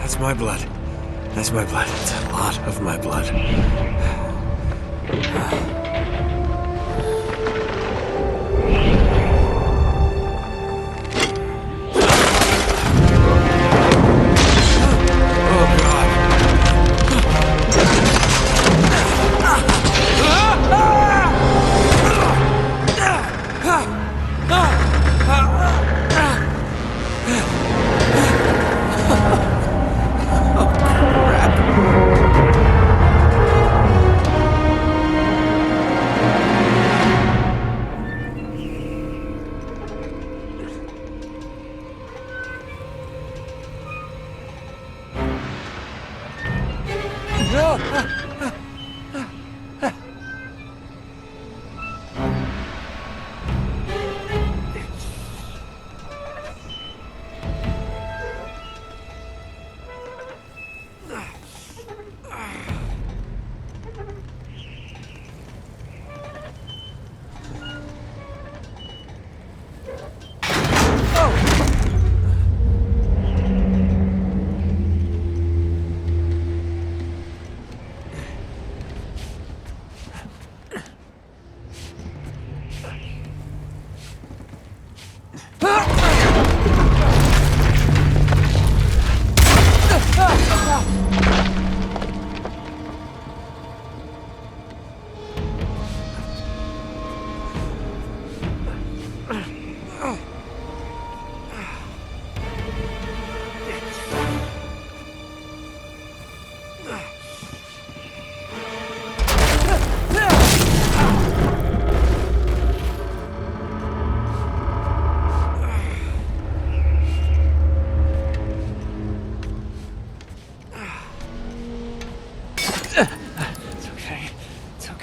That's my blood. That's my blood. It's a lot of my blood.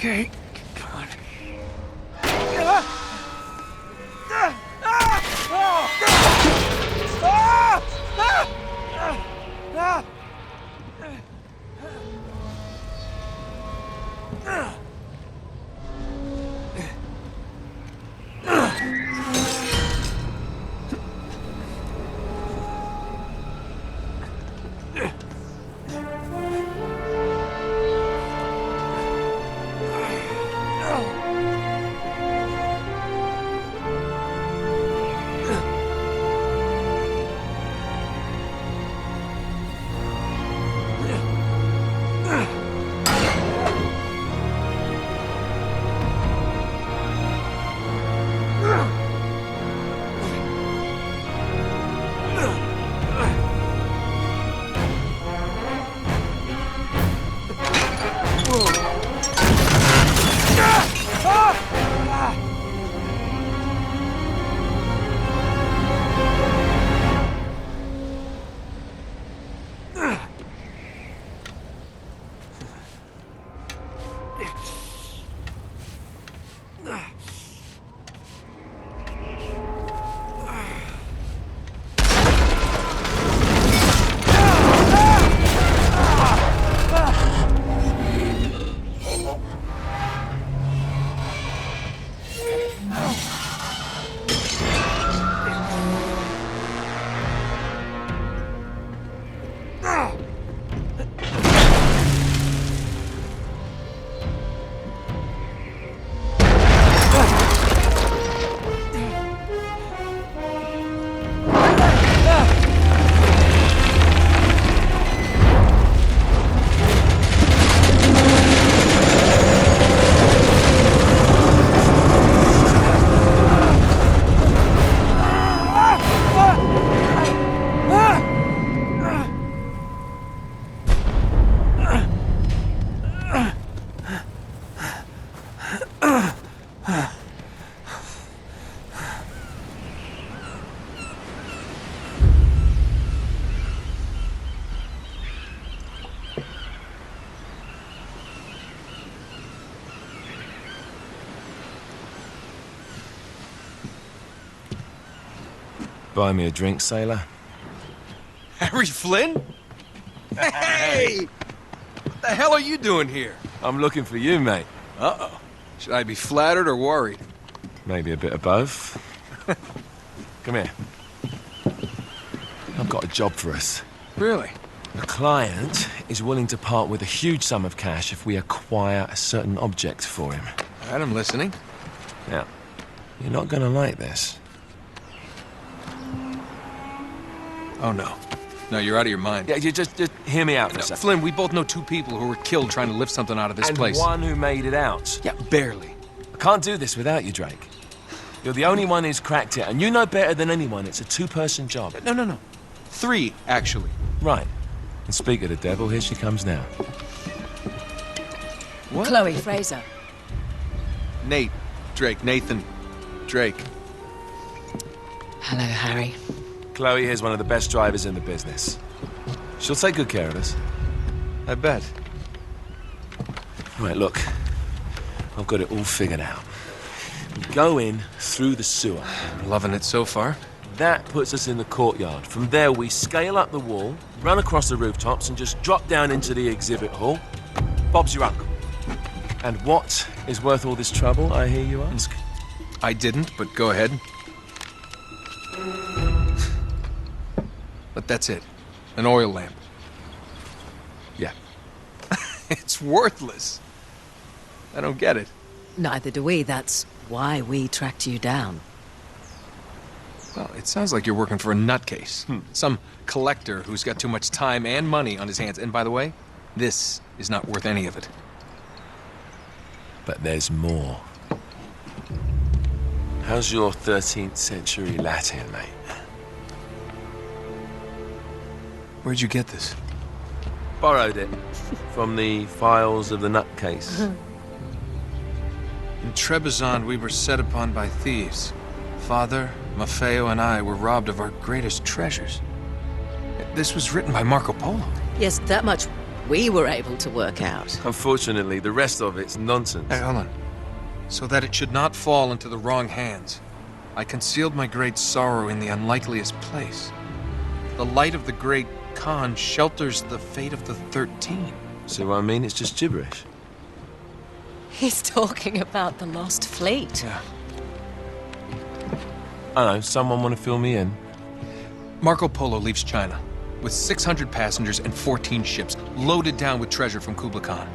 Okay, come on. Buy me a drink, sailor? Harry Flynn? Hey! What the hell are you doing here? I'm looking for you, mate. Uh-oh. Should I be flattered or worried? Maybe a bit of both. Come here. I've got a job for us. Really? The client is willing to part with a huge sum of cash if we acquire a certain object for him. All right, I'm listening. Now, you're not gonna like this. Oh, no. No, you're out of your mind. Yeah, you just hear me out for a No, second. Flynn, we both know 2 people who were killed trying to lift something out of this And place. one who made it out. Yeah, barely. I can't do this without you, Drake. You're the only one who's cracked it, and you know better than anyone it's a 2-person job. No. 3, actually. Right. And speak of the devil, here she comes now. What? Chloe Fraser. Nate. Drake. Nathan. Drake. Hello, Harry. Chloe here's one of the best drivers in the business. She'll take good care of us. I bet. Right, look. I've got it all figured out. We go in through the sewer. I'm loving it so far. That puts us in the courtyard. From there, we scale up the wall, run across the rooftops, and just drop down into the exhibit hall. Bob's your uncle. And what is worth all this trouble, I hear you ask? I didn't, but go ahead. But that's it. An oil lamp. Yeah. It's worthless. I don't get it. Neither do we. That's why we tracked you down. Well, it sounds like you're working for a nutcase. Some collector who's got too much time and money on his hands. And by the way, this is not worth any of it. But there's more. How's your 13th century Latin, mate? Where'd you get this? Borrowed it from the files of the nutcase. In Trebizond, we were set upon by thieves. Father, Maffeo, and I were robbed of our greatest treasures. This was written by Marco Polo. Yes, that much we were able to work out. Unfortunately, the rest of it's nonsense. Hey, hold on. So that it should not fall into the wrong hands, I concealed my great sorrow in the unlikeliest place. The light of the great Khan shelters the fate of the 13. See what I mean? It's just gibberish. He's talking about the lost fleet. Yeah. I know, someone want to fill me in? Marco Polo leaves China with 600 passengers and 14 ships loaded down with treasure from Kublai Khan.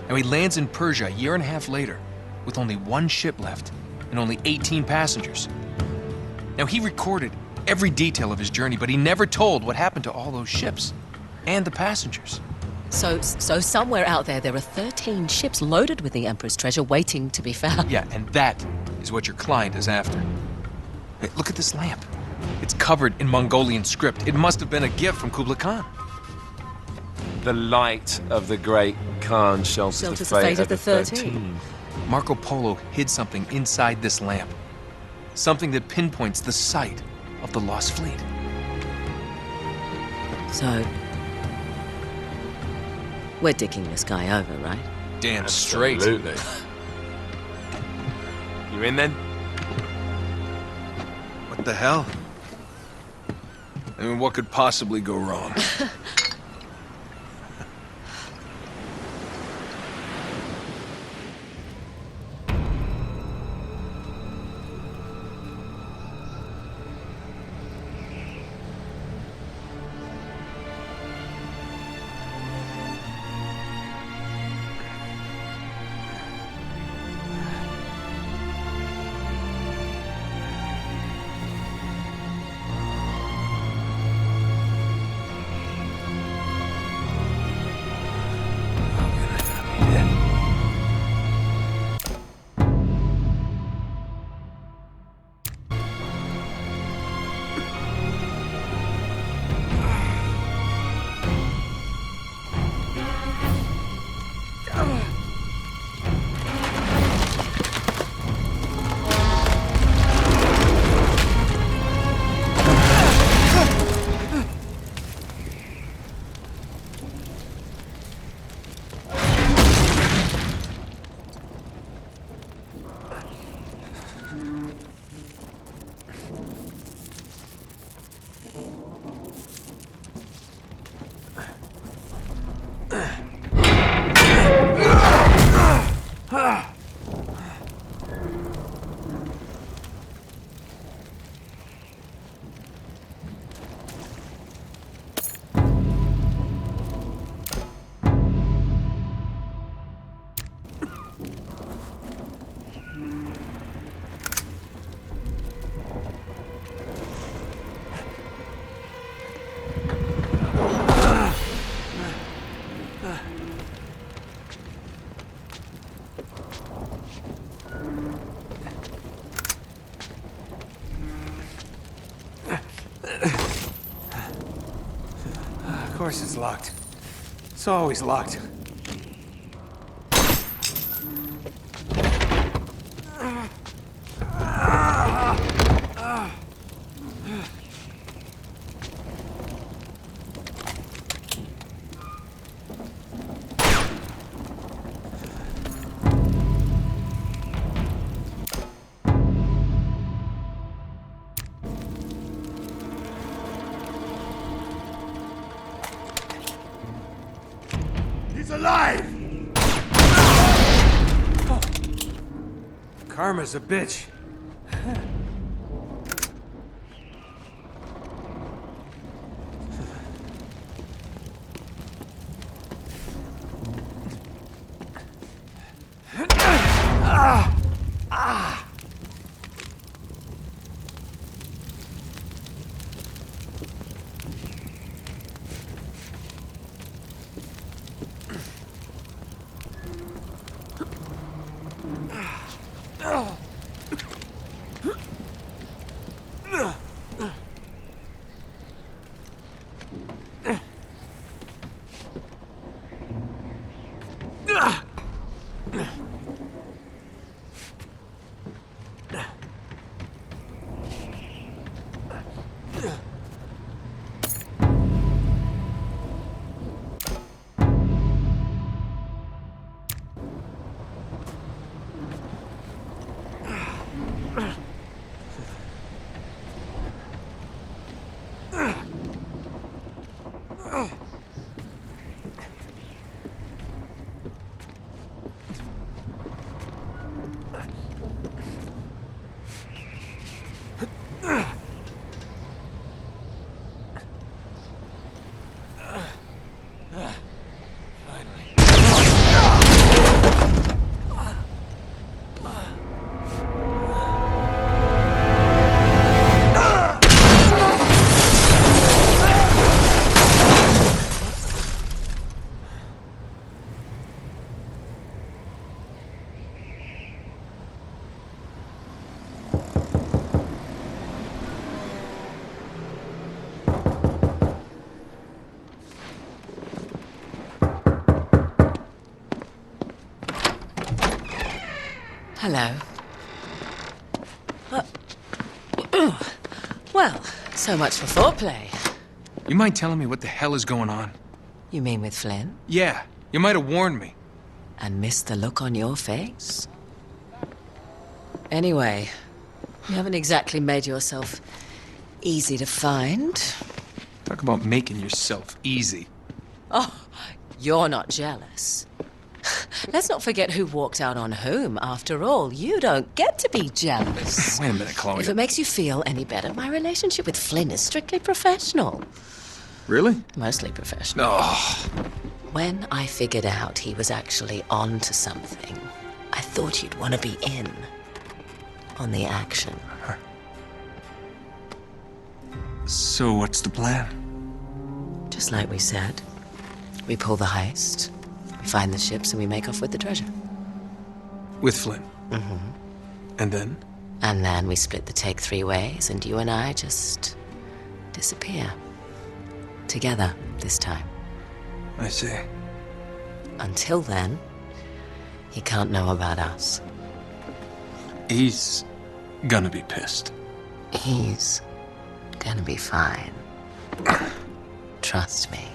And he lands in Persia a year and a half later with only 1 ship left and only 18 passengers. Now, he recorded every detail of his journey, but he never told what happened to all those ships and the passengers. So somewhere out there are 13 ships loaded with the Emperor's treasure waiting to be found. Yeah, and that is what your client is after. Hey, look at this lamp. It's covered in Mongolian script. It must have been a gift from Kublai Khan. The light of the great Khan shelters the fate of the 13. Marco Polo hid something inside this lamp. Something that pinpoints the site of the lost fleet. So, we're dicking this guy over, right? Damn straight. Absolutely. You in then? What the hell? I mean, what could possibly go wrong? course it's locked. It's always locked. He's alive! Karma's a bitch. Hello. Well, so much for foreplay. You mind telling me what the hell is going on? You mean with Flynn? Yeah, you might have warned me. And missed the look on your face? Anyway, you haven't exactly made yourself easy to find. Talk about making yourself easy. Oh, you're not jealous. Let's not forget who walked out on whom. After all, you don't get to be jealous. Wait a minute, Chloe. If it makes you feel any better, my relationship with Flynn is strictly professional. Really? Mostly professional. Oh, When I figured out he was actually on to something, I thought you'd want to be in on the action. so what's the plan? Just like we said, we pull the heist, we find the ships, and we make off with the treasure. With Flynn? Mm-hmm. And then? And then we split the take 3 ways, and you and I just disappear. Together, this time. I see. Until then, he can't know about us. He's gonna be pissed. He's gonna be fine. Trust me.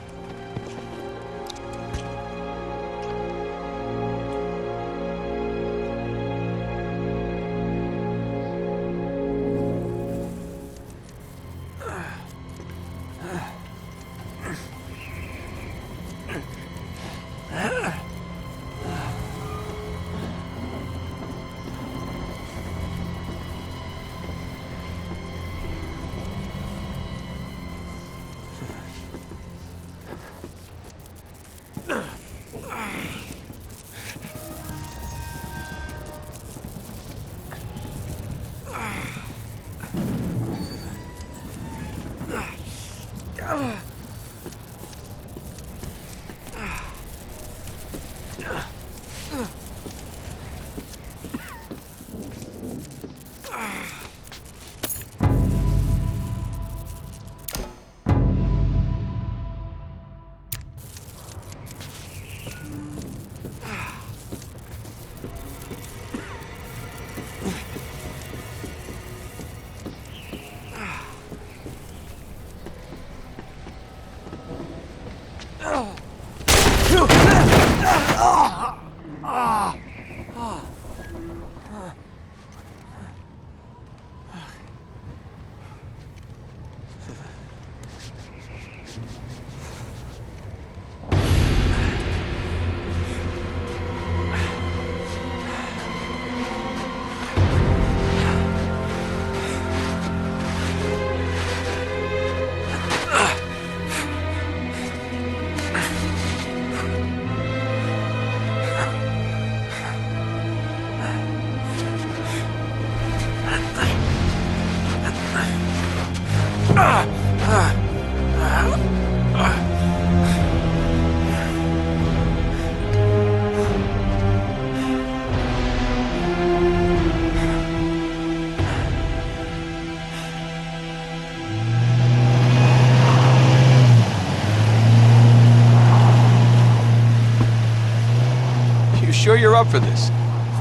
up for this.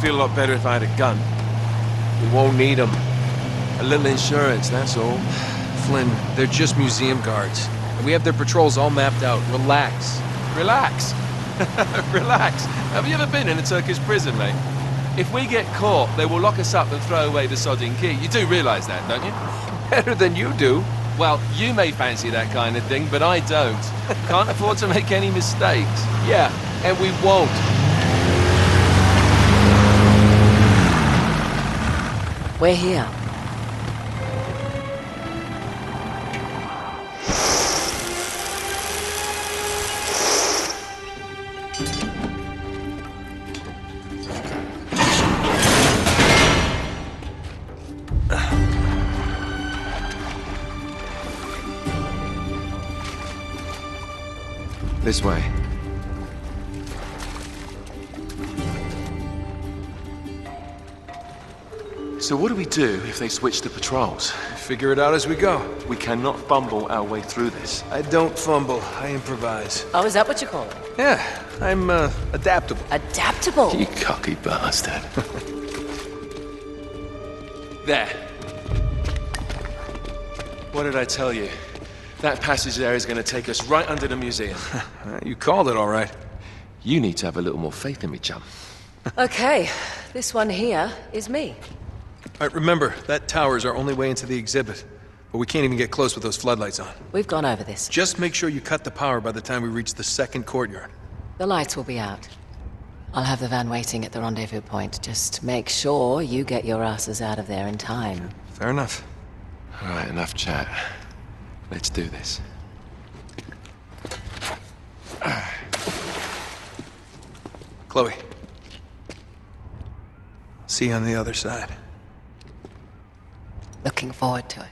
Feel a lot better if I had a gun. We won't need them. A little insurance, that's all. Flynn, they're just museum guards. And we have their patrols all mapped out. Relax. Relax. Relax. Have you ever been in a Turkish prison, mate? If we get caught, they will lock us up and throw away the sodding key. You do realise that, don't you? Better than you do. Well, you may fancy that kind of thing, but I don't. Can't afford to make any mistakes. Yeah, and we won't. We're here. This way. So what do we do if they switch the patrols? Figure it out as we go. We cannot fumble our way through this. I don't fumble, I improvise. Oh, is that what you call it? Yeah, I'm, adaptable. Adaptable. You cocky bastard. There. What did I tell you? That passage there is going to take us right under the museum. You called it all right. You need to have a little more faith in me, chum. Okay, this one here is me. All right, remember, that tower is our only way into the exhibit. But we can't even get close with those floodlights on. We've gone over this. Just make sure you cut the power by the time we reach the second courtyard. The lights will be out. I'll have the van waiting at the rendezvous point. Just make sure you get your asses out of there in time. Fair enough. All right, enough chat. Let's do this. Chloe. See you on the other side. Looking forward to it.